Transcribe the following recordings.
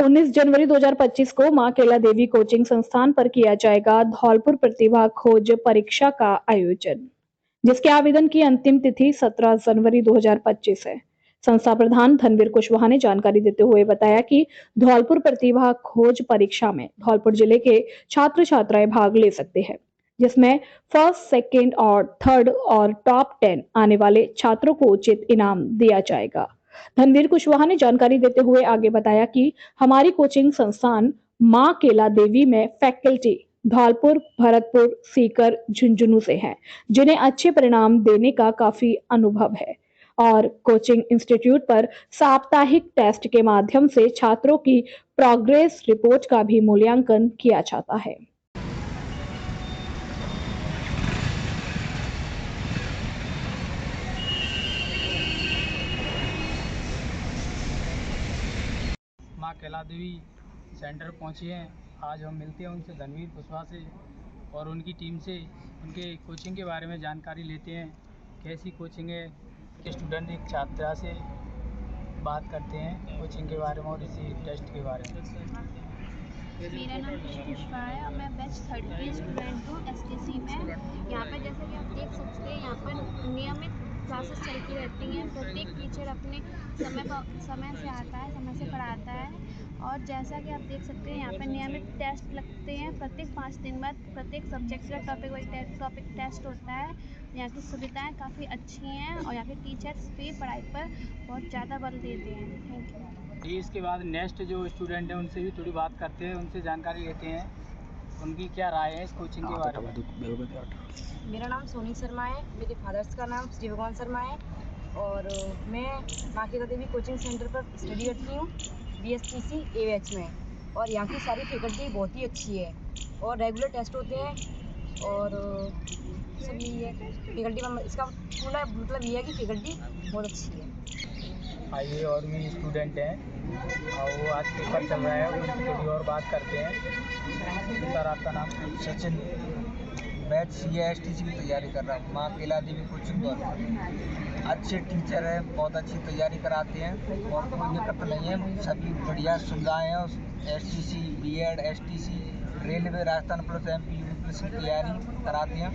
19 जनवरी 2025 को मां केला देवी कोचिंग संस्थान पर किया जाएगा धौलपुर प्रतिभा खोज परीक्षा का आयोजन, जिसके आवेदन की अंतिम तिथि 17 जनवरी 2025 है। संस्था प्रधान धनवीर कुशवाहा ने जानकारी देते हुए बताया कि धौलपुर प्रतिभा खोज परीक्षा में धौलपुर जिले के छात्र छात्राएं भाग ले सकते हैं, जिसमें फर्स्ट, सेकेंड और थर्ड और टॉप 10 आने वाले छात्रों को उचित इनाम दिया जाएगा। धनवीर कुशवाहा ने जानकारी देते हुए आगे बताया कि हमारी कोचिंग संस्थान मां केला देवी में फैकल्टी धौलपुर, भरतपुर, सीकर, झुंझुनू से हैं, जिन्हें अच्छे परिणाम देने का काफी अनुभव है और कोचिंग इंस्टीट्यूट पर साप्ताहिक टेस्ट के माध्यम से छात्रों की प्रोग्रेस रिपोर्ट का भी मूल्यांकन किया जाता है। माँ केला देवी सेंटर पहुँचे हैं। आज हम मिलते हैं उनसे, धनवीर कुशवाहा से और उनकी टीम से, उनके कोचिंग के बारे में जानकारी लेते हैं। कैसी कोचिंग है, के स्टूडेंट एक छात्रा से बात करते हैं कोचिंग के बारे में और इसी टेस्ट के बारे में। मेरा नाम खुशी कुशवाहा है और मैं बैच 3rd की स्टूडेंट हूँ एसटीसी में। यहाँ पर जैसा कि आप देख सकते हैं, यहाँ पर नियमित क्लासेस चलती रहती हैं। प्रत्येक टीचर अपने समय से आता है, समय से पढ़ाता है और जैसा कि आप देख सकते हैं, यहाँ पर नियमित टेस्ट लगते हैं। प्रत्येक 5 दिन बाद प्रत्येक सब्जेक्ट का टॉपिक टेस्ट होता है। यहाँ की सुविधाएँ काफ़ी अच्छी हैं और यहाँ के टीचर्स भी पढ़ाई पर बहुत ज़्यादा बल देते हैं। Thank you. इसके बाद नेक्स्ट जो स्टूडेंट हैं उनसे भी थोड़ी बात करते हैं, उनसे जानकारी लेते हैं उनकी क्या राय है इस कोचिंग के बारे में। मेरा नाम सोनी शर्मा है, मेरे फादर्स का नाम श्री भगवान शर्मा है और मैं माँ केला देवी कोचिंग सेंटर पर स्टडी करती हूँ BSTC A बैच में। और यहाँ की सारी फैकल्टी बहुत ही अच्छी है और रेगुलर टेस्ट होते हैं और सब यही है। फैकल्टी में इसका पूरा मतलब ये है कि फैकल्टी बहुत अच्छी है। आइए और भी स्टूडेंट हैं और वो आज पेपर चल रहा है, उनसे थोड़ी और बात करते हैं। सर आपका नाम? सचिन, बैच CA/STC की तैयारी कर रहा हूँ माँ केला देवी कोचिंग पर। अच्छे टीचर हैं, बहुत अच्छी तैयारी कराते हैं और कोई दिक्कत नहीं है, सभी बढ़िया सुविधाएँ हैं। STC, B.Ed, STC, railway, Rajasthan police, MP, UP की तैयारी कराते हैं,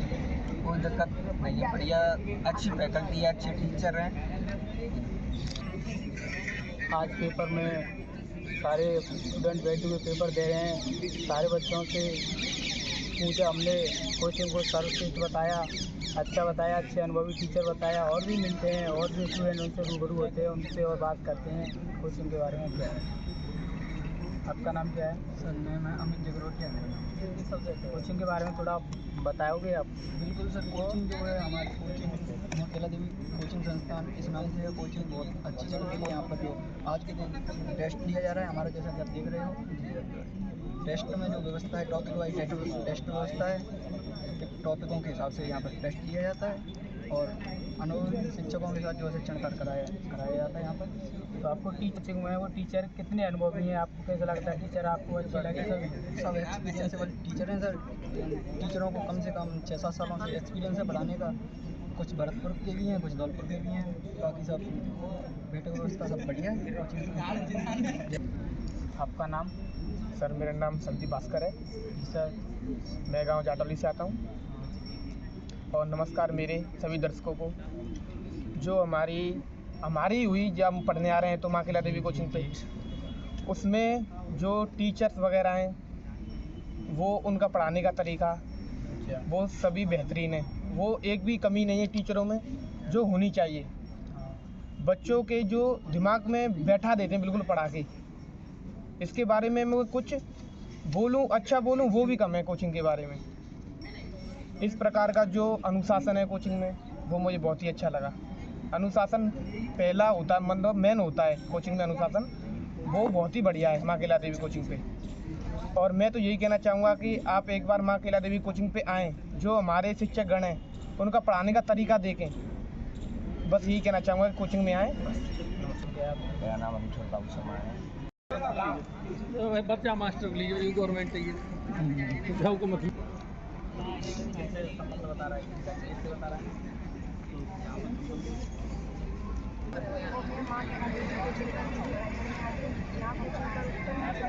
कोई दिक्कत नहीं है। बढ़िया अच्छी फैकल्टी है, अच्छे टीचर हैं। आज पेपर में सारे स्टूडेंट बैठे हुए पेपर दे रहे हैं। सारे बच्चों से पूछा हमने, कोचिंग को सर्वश्रेष्ठ बताया, अच्छा बताया, अच्छे अनुभवी टीचर बताया। और भी मिलते हैं और भी स्टूडेंट उनसे रूबरू होते हैं, उनसे और बात करते हैं कोचिंग के बारे में। क्या है आपका नाम? क्या है सर? मैं अमित जगरोटिया है। कोचिंग के बारे में थोड़ा बताओगे आप? बिल्कुल सर, कोचिंग जो है हमारी कोचिंग माँ केला देवी कोचिंग संस्थान इस नाम से है। कोचिंग बहुत अच्छी चल रही है। यहाँ पर जो आज के दिन टेस्ट लिया जा रहा है हमारा, जैसा कि आप देख रहे हो। टेस्ट में जो व्यवस्था है, टॉपिक वाइज टेस्ट व्यवस्था है। टॉपिकों के हिसाब से यहाँ पर टेस्ट लिया जाता है और अनुभवी शिक्षकों के साथ जो शिक्षण कराया जाता है यहाँ पर। तो आपको टीचिंग में वो टीचर कितने अनुभवी हैं? आपको कैसा लगता है टीचर आपको अच्छे लगे? सब एक्सपीरियंसेबल टीचर हैं सर। टीचरों को कम से कम 6-7 सालों से एक्सपीरियंस है पढ़ाने का। कुछ भरतपुर के भी हैं, कुछ धौलपुर के भी हैं। बाकी सब बैठक व्यवस्था सब बढ़िया है। आपका नाम? सर मेरा नाम संदीप भास्कर है। सर मैं गांव जाटौली से आता हूं। और नमस्कार मेरे सभी दर्शकों को। जो हमारी हुई जब हम पढ़ने आ रहे हैं तो माँ केला देवी कोचिंग पे, उसमें जो टीचर्स वगैरह हैं वो उनका पढ़ाने का तरीका वो सभी बेहतरीन है। वो एक भी कमी नहीं है टीचरों में जो होनी चाहिए। बच्चों के जो दिमाग में बैठा देते हैं बिल्कुल पढ़ा के। इसके बारे में मैं कुछ बोलूं, अच्छा बोलूं, वो भी कम है कोचिंग के बारे में। इस प्रकार का जो अनुशासन है कोचिंग में वो मुझे बहुत ही अच्छा लगा। अनुशासन पहला होता है, मतलब मेन होता है कोचिंग में अनुशासन, वो बहुत ही बढ़िया है माँ केला देवी कोचिंग पे। और मैं तो यही कहना चाहूँगा कि आप एक बार माँ केला देवी कोचिंग पे आएँ। जो हमारे शिक्षक गण हैं उनका पढ़ाने का तरीका देखें। बस यही कहना चाहूँगा कि कोचिंग में आएँ। मेरा नाम अमित शर्मा है। बच्चा मास्टर के लिए गवर्नमेंट चाहिए। बता रहा है और मैं माँ केला देवी कोचिंग का यहाँ कोचिंग का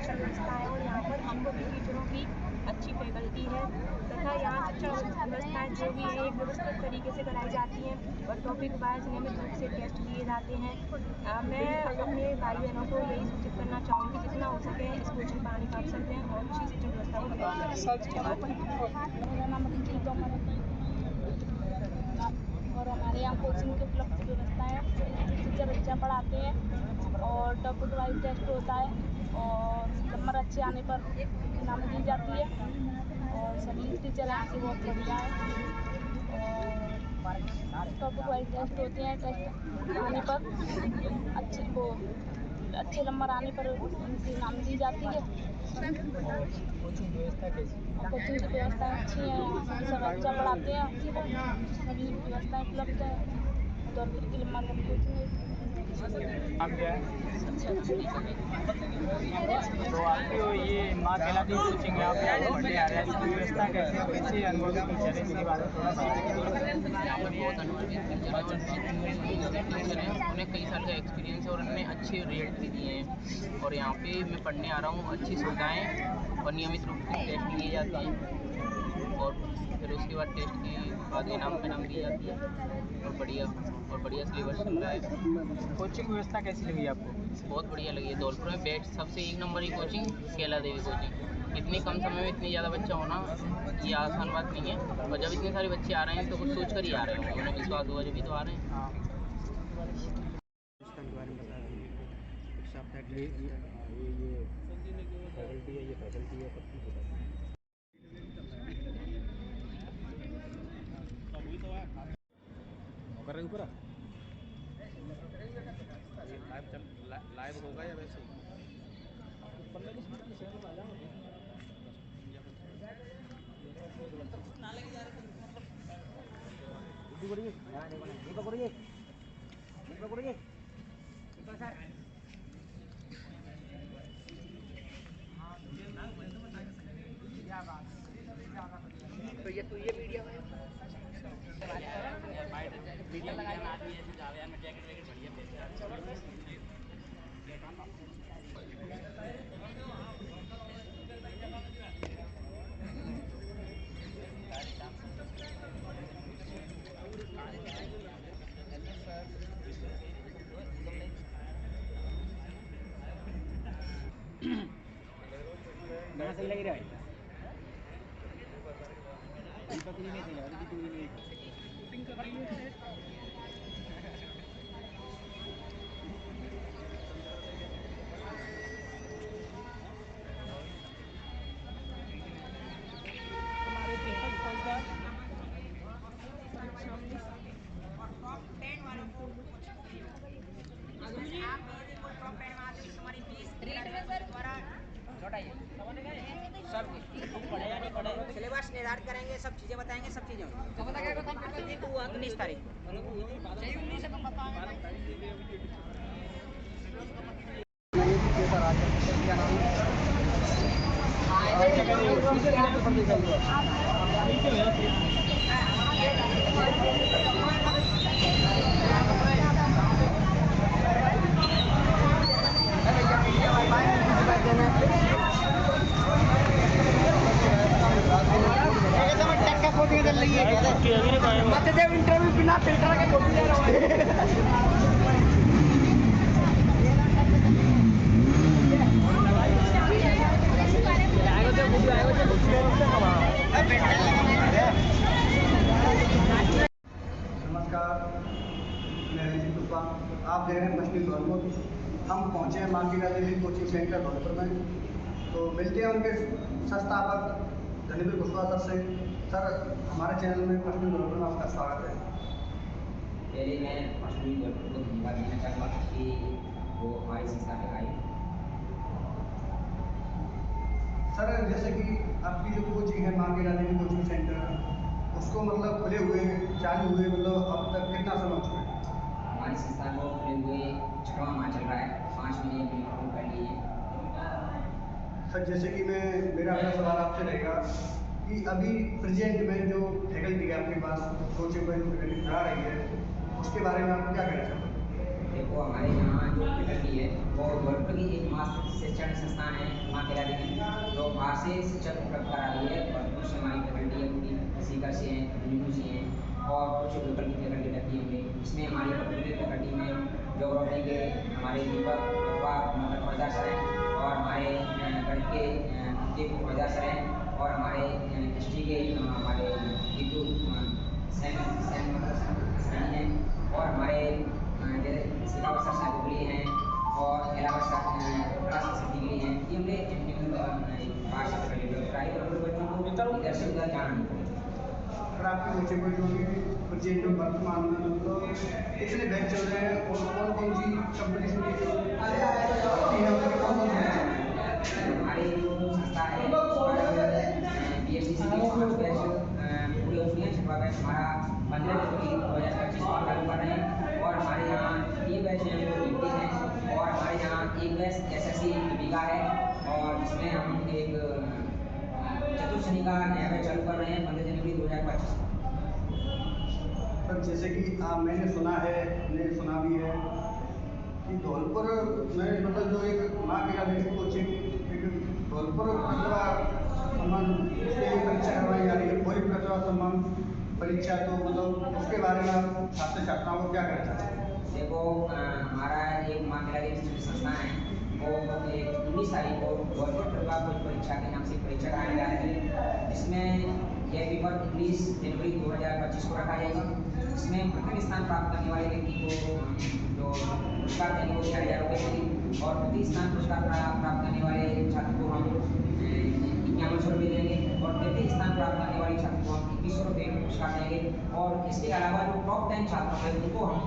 तथा यहाँ शिक्षा व्यवस्थाएँ जो भी है एक व्यवस्थित तरीके से कराई जाती हैं और टॉपिक वाइज नियमित रूप से टेस्ट लिए जाते हैं। मैं अपने भाई बहनों को यही सूचित करना चाहूँगी कि जितना हो सके इस कोचिंग पर आने का अवसर दें और अच्छी शिक्षण व्यवस्था को प्राप्त करें। मेरा नाम रंजीत तोमर है और हमारे यहाँ कोचिंग की उपलब्ध व्यवस्था है। टीचर अच्छा पढ़ाते हैं और टॉपिक वाइज टेस्ट होता है और नंबर अच्छे आने पर इनाम दी जाती है और सभी टीचर यहाँ के बहुत बढ़िया है और टॉपिक वाइज टेस्ट होते हैं। टेस्ट आने पर अच्छे नंबर आने पर उनकी इनाम दी जाती है। कोचिंग व्यवस्था कैसी है? कोचिंग की व्यवस्था अच्छी है, यहाँ सब अच्छा पढ़ाते हैं, सभी व्यवस्थाएं उपलब्ध है। दौर की लंबा कोचिंग है। आप क्या है? तो आपकी ये माँ कहलाती कोचिंग यहाँ पे आप पढ़ने आ रहे हैं, इसकी व्यवस्था कैसे है? कैसे अनुभवी टीचर है, इसके बारे में थोड़ा सा यहाँ पर बहुत अनुभवी टीचर हैं, उन्हें कई साल का एक्सपीरियंस है और उन्होंने अच्छे रेट भी दिए हैं। और यहाँ पे मैं पढ़ने आ रहा हूँ, अच्छी सुविधाएं और नियमित रूप से टेस्ट लिए जाते हैं और फिर उसके बाद टेस्ट के बाद इनाम दी जाती है और बढ़िया सिलेबस चल रहा है। कोचिंग व्यवस्था कैसी लगी आपको? बहुत बढ़िया लगी है। धौलपुर में बेस्ट सबसे एक नंबर की कोचिंग कैला देवी कोचिंग। इतनी कम समय में इतनी ज़्यादा बच्चा होना ये आसान बात नहीं है और जब इतने सारे बच्चे आ रहे हैं तो कुछ सोच कर ही आ रहे होंगे, उन्हें विश्वास हुआ जब भी तो आ रहे हैं। लाइव होगा या वैसे गाना सही लग रहा है? सिलेबस निर्धारित करेंगे, सब चीज़ें बताएंगे, सब चीज़ें तो 19 तारीख इंटरव्यू बिना फिल्टर के फोटो ले रहा नमस्कार, मैं रंजीत तुप्पा, आप देख रहे हैं मछली धौलपुर। हम पहुँचे हैं माँ कैला देवी कोचिंग सेंटर धौलपुर में, तो मिलते हैं उनके संस्थापक धनीवीर कुशवाहा सर से। सर, हमारे चैनल में मछली धौलपुर में आपका स्वागत है। पहले मैं मछली धौलपुर को धन्यवाद देना चाहूँगा कि वो हमारी संस्था में आई। सर, जैसे कि आपकी जो कोचिंग है माँ कैला देवी कोचिंग सेंटर, उसको मतलब खुले हुए चालू हुए मतलब अब तक कितना समय हो चुका है? हमारी संस्था को खुले हुए 6वां माह चल रहा है, 5 महीने बिल्कुल कर लिए। सर, जैसे कि मेरा अगला सवाल आपसे रहेगा कि अभी प्रेजेंट में जो फैकल्टी है आपके पास कोचिंग में जो फैकल्टी पढ़ा रही है, उसके बारे में आप क्या कहना चाहते हैं? देखो, हमारे यहाँ जो फैकल्टी है वो धौलपुर की एकमात्र शिक्षण संस्थान है माँ कैला देवी, जो बाहर से शिक्षक उपलब्ध करा रही है और से हमारी फैकल्टी है पूरी सीकर से हैं, तमिलनाडु से हैं और कुछ लोकल की फैकल्टी रहती है हमने। इसमें हमारी पर्टिकुलर फैकल्टी में ज्योग्राफी के हमारे दीपक फौजा सर हैं और हमारे गणित के फौजा सर हैं और हमारे हिस्ट्री के हमारे हिंदू सैनी हैं और हमारे सिखावत सर साहिबुली हैं और इलाहाबाद सर कला संस्कृति के लिए हैं। ये हमने भाषा फैकल्टी ट्राई कर बच्चों को इधर से उधर जाना नहीं पड़ेगा। अगर आपके बच्चे को जो भी बच्चे जो वर्तमान में तो कितने बैच चल रहे हैं और कौन कौन सी कंपटीशन की हमारी जो संस्था है BSTC की 5 बैच पूरे हुए हैं। 6वां बैच हमारा 15 जनवरी 2025 को चालू कर रहे हैं और हमारे यहाँ 3 बैच हैं जो यूटी हैं और हमारे यहाँ 1 बैच SSC लिपिका है और इसमें हम एक चतुर्श्रेणी का नया बैच चालू कर रहे हैं 15 जनवरी 2025 को। सर जैसे कि मैंने सुना भी है कि धौलपुर में मतलब जो एक माँ के आदेश कोचिंग एक धौलपुर प्रतिभा सम्मान उसके परीक्षा करवाई जा रही है, कोई प्रतिभा सम्मान परीक्षा, तो मतलब उसके बारे में आप छात्र छात्राओं को क्या कहना चाहते हैं? देखो हमारा एक माँ के आदेश संस्था है वो 19 तारीख को धौलपुर प्रतिभा परीक्षा के नाम से परीक्षा कराने जा रही है, जिसमें यह पेपर 19 जनवरी 2025 को रखा जाएगा। इसमें प्रथम स्थान प्राप्त करने वाले व्यक्ति को जो पुरस्कार देंगे वो 4,000 रुपये देंगे और द्वितीय स्थान पुरस्कार प्राप्त करने वाले छात्र को हम 5100 रुपये देंगे और तृतीय स्थान प्राप्त करने वाले छात्र को हम 2100 रुपये पुरस्कार देंगे और इसके अलावा जो टॉप 10 छात्र हैं उनको हम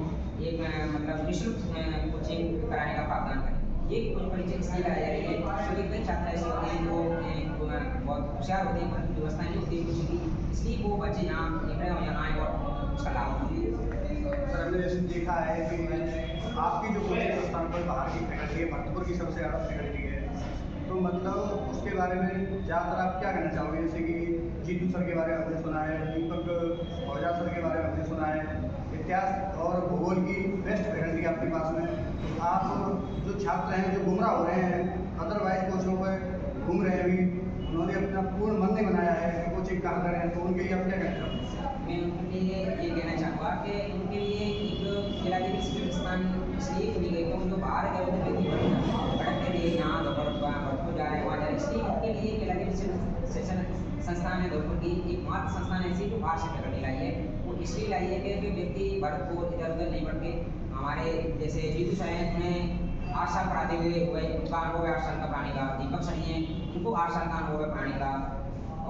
एक मतलब निःशुल्क कोचिंग कराने का प्रावधान करेंगे। ये परीक्षा इसलिए कराई जा रही है क्योंकि कई छात्र ऐसे होते हैं जो बहुत होशियार होते हैं परंतु व्यवस्था नहीं होती कोचिंग की, इसलिए वो बच्चे यहाँ निकले और यहाँ आए और उसका लाभ होते हैं। सर हमने जैसे देखा है कि आपकी जो कोचिंग संस्थान पर बाहर की फैकल्टी है, भरतपुर की सबसे ज़्यादा फैकल्टी है, तो मतलब उसके बारे में ज़्यादातर आप क्या कहना चाहोगे? जैसे कि जीतू सर के बारे में हमने सुना है, दीपक फौजा सर के बारे में हमने सुना है, इतिहास और भूगोल की बेस्ट फैकल्टी आपके पास में, तो आप जो छात्र हैं जो गुमराह हो रहे हैं अदरवाइज कोचिंग पर घूम रहे हैं, अभी उन्होंने अपना पूर्ण मन नहीं बनाया है कि कोचिंग कहाँ करें, तो उनके लिए आप क्या कहना चाहोगे? मैं उनके लिए ये कहना चाहूँगा कि उनके लिए एक केला देवी शिक्षण स्थान इसलिए खुली गई क्योंकि जो बाहर गए होते व्यक्ति भटकते थे यहाँ धौलपुर जा रहे हैं वहाँ जा रहे हैं, इसलिए उनके लिए केला देवी शिक्षण संस्थान है धौलपुर की एकमात्र संस्थान ऐसी जो बाहर से फैकल्टी लाई है। वो इसलिए लाई है कि व्यक्ति भरतपुर इधर उधर नहीं बढ़ के हमारे जैसे जीतू सर हैं उन्हें 8 साल पढ़ाते हुए हुए उनका अनुभव है 8 साल का पढ़ाने का, दीपक सर हैं उनको 8 साल का अनुभव है पढ़ाने का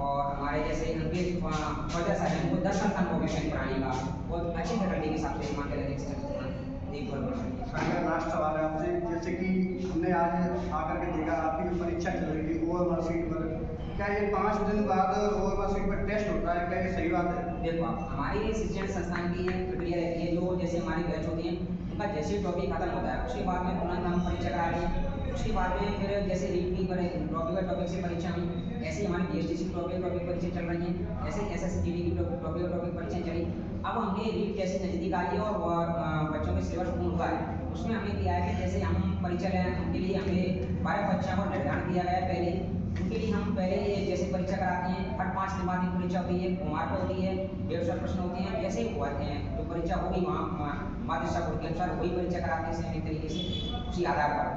और हमारे जैसे उनके फौजा सर हैं उनको 10 साल का अनुभव है पढ़ाने का और अच्छी फैकल्टी के हिसाब से माँ के लास्ट सवाल है आपसे, जैसे कि हमने आज आकर के देखा आपकी जो परीक्षा चल रही थी OMR सीट पर, क्या ये 5 दिन बाद OMR सीट पर टेस्ट होता है, क्या ये सही बात है? देखो हमारी शिक्षण संस्थान की एक प्रक्रिया रहती है जो जैसे हमारी बैच होती है उनका जैसे टॉपिक खत्म होता है उसके बाद में तुरंत हम परीक्षा करा रहे हैं, उसके बाद में फिर जैसे रीडिंग पर टॉपिक से परीक्षा हुई, ऐसे हमारी BSTC की टॉपिक परीक्षा चल रही है, ऐसे SSGD की टॉपिक परीक्षा चली। अब हमने रीड जैसे नज़दीक आई है और बच्चों के सिलेबस पूर्ण हुआ है, उसमें हमने किया है कि जैसे हम परीक्षा लें उनके लिए हमें 12 परीक्षाओं को निर्धारण किया गया है पहले, उनके लिए हम पहले जैसे परीक्षा कराते हैं हर 5 दिन बाद एक परीक्षा होती है, कुमार पर होती है, 150 प्रश्न होते हैं, वैसे ही हुआते हैं जो परीक्षा होगी वहाँ माध्यक्षा बोर्ड के अनुसार वही परीक्षा कराते हैं सेम तरीके से उसी आधार पर।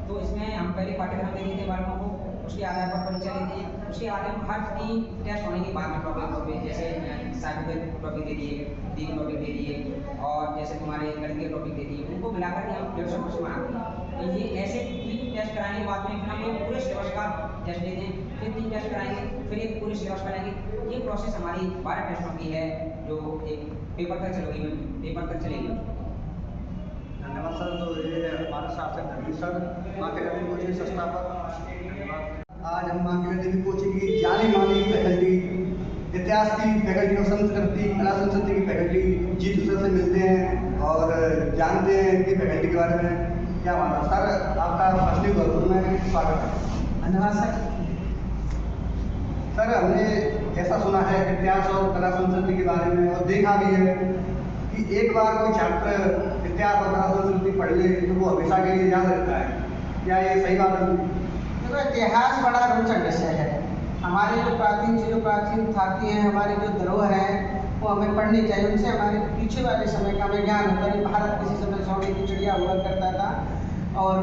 तो इसमें हम पहले पाठ्यक्रम दे देते हैं बालकों को, उसके आधार पर परीक्षा लेते हैं, उसके आधार पर हर 3 टेस्ट होने के बाद में टॉपिक जैसे साइंटिफिक टॉपिक दे दिए, दी टॉपिक दे दिए और जैसे तुम्हारे गणित के टॉपिक दे दिए, उनको मिलाकर के हम 150 प्रश्न बनाते हैं। तो ये ऐसे 3 टेस्ट कराने के बाद में फिर हम लोग पूरे सिलेबस का टेस्ट लेते हैं, फिर 3 टेस्ट कराएंगे, फिर एक पूरे सिलेबस कराएंगे। ये प्रोसेस हमारी 12 टेस्टों की है जो एक पेपर तक चलेगी। धन्यवाद सर। तो ये हमारे साथ हैं धर्मी सर, माँ के देवी कोचिंग संस्थापक। धन्यवाद। आज हम माँ के देवी कोचिंग की जानी मानी फैकल्टी, इतिहास की फैकल्टी और संस्कृति कला संस्कृति की फैकल्टी जीतू सर से मिलते हैं और जानते हैं इनकी फैकल्टी के बारे में क्या माना। सर आपका फर्स्टली धौलपुर में स्वागत है। धन्यवाद सर। सर हमने ऐसा सुना है इतिहास और कला संस्कृति के बारे में और देखा भी है कि एक बार कोई छात्र इतिहास और कला संस्कृति पढ़ ले तो वो हमेशा के लिए याद रहता है, क्या ये सही बात है? देखो इतिहास बड़ा रोचक विषय है हमारे जो प्राचीन थाती हैं, हमारी जो धरोहर है वो हमें पढ़नी चाहिए। उनसे हमारे पीछे वाले समय का हमें ज्ञान होता है। भारत किसी समय सोने की चिड़िया हुआ करता था और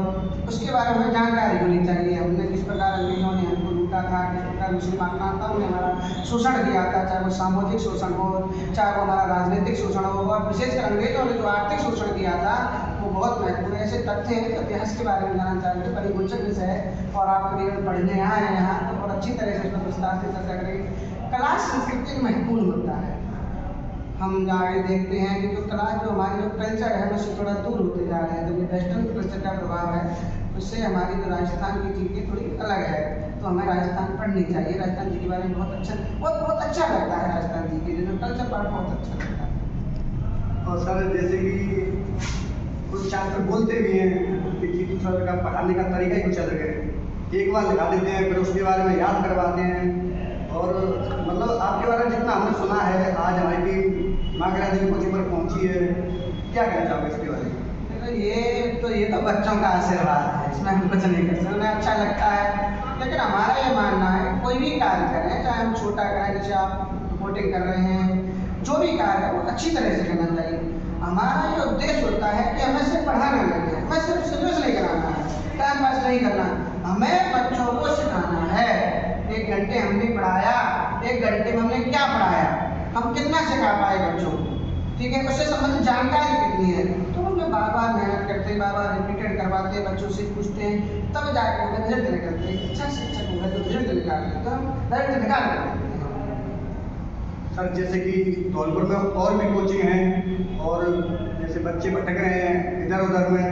उसके बारे में जानकारी होनी चाहिए। हमने किस प्रकार अंग्रेजों ने हमको लूटा था, किस प्रकार मुस्लिम आक्रांताओं ने हमारा शोषण किया था, चाहे वो सामाजिक शोषण हो, चाहे वो हमारा राजनीतिक शोषण हो, और विशेषकर अंग्रेजों ने जो आर्थिक शोषण किया था वो बहुत महत्वपूर्ण है। ऐसे तथ्य हैं तो इतिहास के बारे में जानना चाहते, बड़ी रोचक विषय है और आप करीबन पढ़ने आए हैं यहाँ तो और अच्छी तरह से इसमें विस्तार से चर्चा करेंगे। कला संस्कृति महत्वपूर्ण होता है। हम आगे देखते हैं कि जो कला जो हमारी जो कल्चर है उससे थोड़ा दूर होते जा रहे हैं। जब ये वेस्टर्न कल्चर का प्रभाव है उससे हमारी जो राजस्थान की चीज़ें थोड़ी अलग है, तो हमें राजस्थान पढ़नी चाहिए। राजस्थान जी के बारे में बहुत अच्छा लगता है। राजस्थान जी के जो कल्चर पार्ट बहुत अच्छा लगता है। और सर जैसे कि कुछ छात्र बोलते भी हैं कि जीतू सर का पढ़ाने का तरीका ही कुछ अलग है, एक बार लिखा देते हैं फिर उसके बारे में याद करवाते हैं। और मतलब आपके बारे में जितना हमने सुना है, आज हमारी टीम माँ कैला देवी कोचिंग पर पहुंची है, क्या कहना चाहोगे इसके बारे में? ये तो बच्चों का आशीर्वाद है, इसमें हम कुछ नहीं कर सकते। उन्हें अच्छा लगता है, लेकिन हमारा ये मानना है कोई भी कार्य करें, चाहे हम छोटा करें, जैसे आप रिपोर्टिंग कर रहे हैं, जो भी कार्य है वो अच्छी तरह से करना चाहिए। हमारा ये उद्देश्य होता है कि हमें सिर्फ पढ़ाना नहीं है, हमें सिर्फ सिलेबस नहीं कराना है, टाइम पास नहीं करना, हमें बच्चों को सिखाना है। 1 घंटे हमने पढ़ाया, 1 घंटे में हमने क्या पढ़ाया, हम कितना सिखा पाए बच्चों को, ठीक है, उससे संबंधित जानकारी कितनी है, तो हम लोग बार बार मेहनत करते हैं, बार बार रिपीटेड करवाते हैं, बच्चों से पूछते हैं, तब जाकर उन्हें रिजल्ट निकलते हैं। अच्छा शिक्षक होगा तो रिजल्ट निकालते हैं, तो हम रिजल्ट निकाल देते हैं। सर जैसे कि धौलपुर में और भी कोचिंग हैं और जैसे बच्चे भटक रहे हैं इधर उधर में,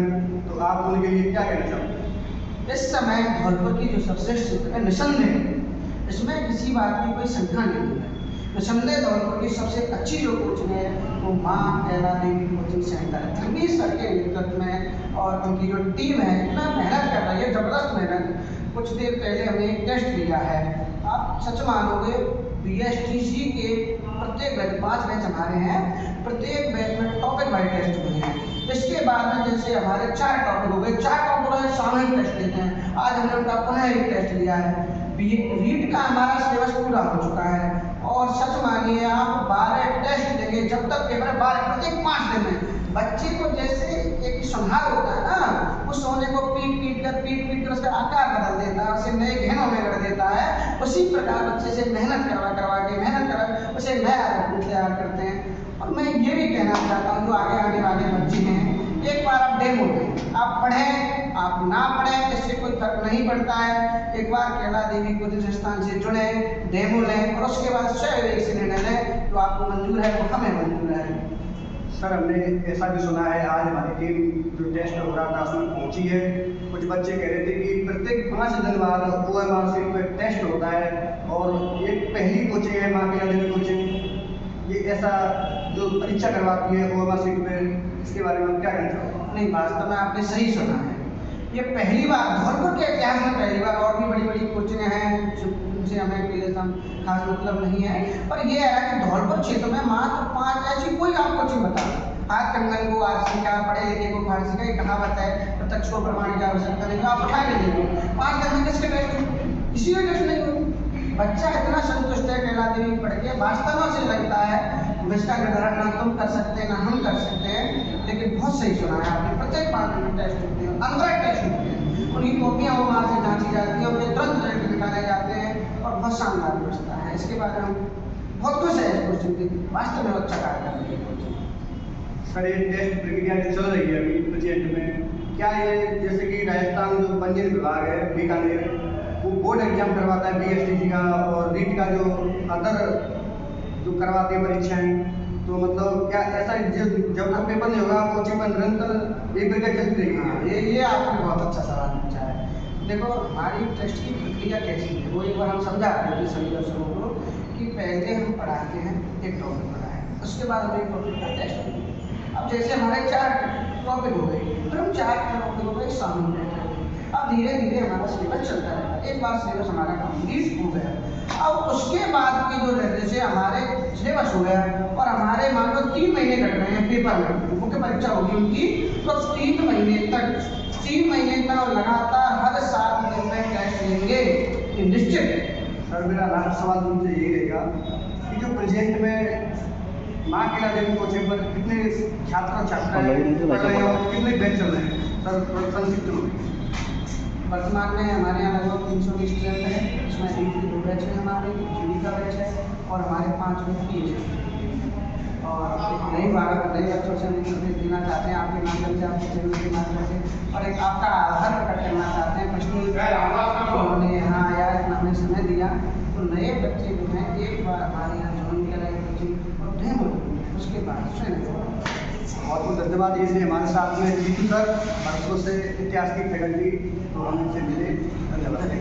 तो आप उनके लिए क्या कहना चाहोगे? इस समय धौलपुर की जो सर्वश्रेष्ठ है निसंदेह, इसमें किसी बात की कोई शंका नहीं है। निसंदेह धौलपुर की सबसे अच्छी जो कोचिंग है वो माँ कैला देवी कोचिंग सेंटर है। धर्मेश सर के नेतृत्व में और उनकी जो टीम है इतना मेहनत कर रही है, जबरदस्त मेहनत। कुछ देर पहले हमने एक टेस्ट लिया है, आप सच मानोगे BSTC के प्रत्येक बैच 5 बैच हमारे हैं, प्रत्येक बैच में टॉपिक वाइज टेस्ट हुए हैं। इसके बाद में जैसे हमारे 4 टॉपिक हो गए, 4 टॉपिक सामूहिक टेस्ट लेते हैं। आज हमने उनका पुनः एक टेस्ट लिया है। रीड का हमारा सिलेबस पूरा हो चुका है और सच मानिए आप 12 टेस्ट देंगे जब तक पेपर 12 प्रत्येक 5 दिन में। बच्चे को जैसे एक संहार होता है ना, उस सोने को पीट कर उसका आकार बदल देता है, उसे नए गहनों में कर देता है, उसी प्रकार बच्चे से मेहनत करवा के उसे नया रूप तैयार करते हैं। और मैं ये भी कहना चाहता हूँ जो आगे वाले बच्चे हैं, एक बार आप डेमो लें, आप पढ़ें, आप ना पढ़ें, इससे कोई फर्क नहीं पड़ता है। एक बार कैला देवी कोचिंग संस्थान से जुड़े, डेमो लें और उसके बाद स्वयं से निर्णय लें जो आपको मंजूर है वो हमें मंजूर है। सर हमने ऐसा भी सुना है आज हमारी टीम जो टेस्ट हो रहा था उसमें पहुंची है। कुछ बच्चे कह रहे थे कि प्रत्येक 5 दिन बाद OMR सीट पर टेस्ट होता है और ये पहली कोचिंग है माँ कैला देवी कोचिंग, ये ऐसा जो परीक्षा करवाती है OMR सीट पर, इसके बारे में क्या कहना चाहोगे? नहीं, वास्तव में आपने सही सुना है। ये पहली बार धौलपुर के इतिहास में पहली बार, और भी बड़ी कोचिंग हैं जिनसे हमें खास मतलब नहीं है, पर ये है कि धौलपुर क्षेत्र में मात्र 5 ऐसी कोई आप कोचिंग बता आज कंगन को आरसी का, पढ़े लिखे को फारसी का, एक कहावत है प्रत्यक्ष को प्रमाण की आवश्यकता नहीं, आप उठा नहीं देंगे 5 दिन में किसके टेस्ट, किसी का टेस्ट नहीं होगा। बच्चा इतना संतुष्ट है कैला देवी पढ़ के, वास्तव में उसे लगता है इसका निर्धारण ना तुम कर सकते हैं ना हम कर सकते हैं। लेकिन बहुत सही सुना है आपने, प्रत्येक 5 दिन में टेस्ट होते हैं, अनवरत टेस्ट होते हैं, उनकी कॉपियाँ OMR से जांची जाती है, उनके तुरंत रिजल्ट निकाले जाते हैं और बहुत शानदार व्यवस्था है। इसके बारे में हम बहुत खुश है इस कोचिंग की, वास्तव में अच्छा कार्य कर रही है कोचिंग। सर ये टेस्ट प्रक्रिया जो चल रही है अभी प्रेजेंट में, क्या ये जैसे कि राजस्थान जो पंजीयन विभाग है बीकानेर, वो बोर्ड एग्जाम करवाता है BSTC का और रीट का जो अदर जो करवाते हैं परीक्षाएं, तो मतलब क्या ऐसा जब तक पेपर नहीं होगा कोचिंग पर निरंतर एक प्रक्रिया चलती रहेगी? ये आपने बहुत अच्छा सवाल पूछा है। देखो हमारी टेस्ट की प्रक्रिया कैसी है वो एक बार हम समझाते हैं सभी दर्शकों को कि पहले हम पढ़ाते हैं, एक टॉपिक पढ़ाएं, उसके बाद हम एक टॉपिक का टेस्ट लेंगे। अब जैसे हमारे 4 टॉपिक हो गए, फिर हम 4 टॉपिकों का सामूहिक टेस्ट लेंगे। अब धीरे धीरे हमारा सिलेबस चलता है, एक बार सिलेबस हमारा कंप्लीट हो गया, अब उसके बाद की जो जैसे हमारे सिलेबस हो गया और हमारे मान लो 3 महीने कट रहे हैं पेपर में, मुख्य परीक्षा होगी उनकी, तो 3 महीने तक लगातार हर 7 दिन में टेस्ट लेंगे, निश्चित है। सर मेरा लास्ट सवाल तुमसे यही रहेगा कि जो प्रेजेंट में माँ केला देवी कोचिंग पर कितने छात्र छात्राएं पढ़ रहे हैं और कितने बैच चल रहे हैं सर संक्षिप्त में। वर्तमान में हमारे यहाँ लगभग 300 स्टूडेंट हैं, इसमें डी 2 बैच है, हमारे जीडी का बैच है और हमारे 5 बैच पीएच है। और एक नए बच्चों से हम संदेश देना चाहते हैं आपके माध्यम से, आपके चैनल के माध्यम से, और एक आपका आभार प्रकट करना चाहते हैं प्रश्न उन्होंने यहाँ आया, इतना हमें समय दिया। तो नए बच्चे जो हैं एक बार हमारे यहाँ ज्वाइन करें कोचिंग और डेमो उसके बाद स्वयं बहुत बहुत धन्यवाद। इसलिए हमारे साथ में जीतू सर वर्षों से इतिहास की फैकल्टी तो हम इनसे मिले। धन्यवाद।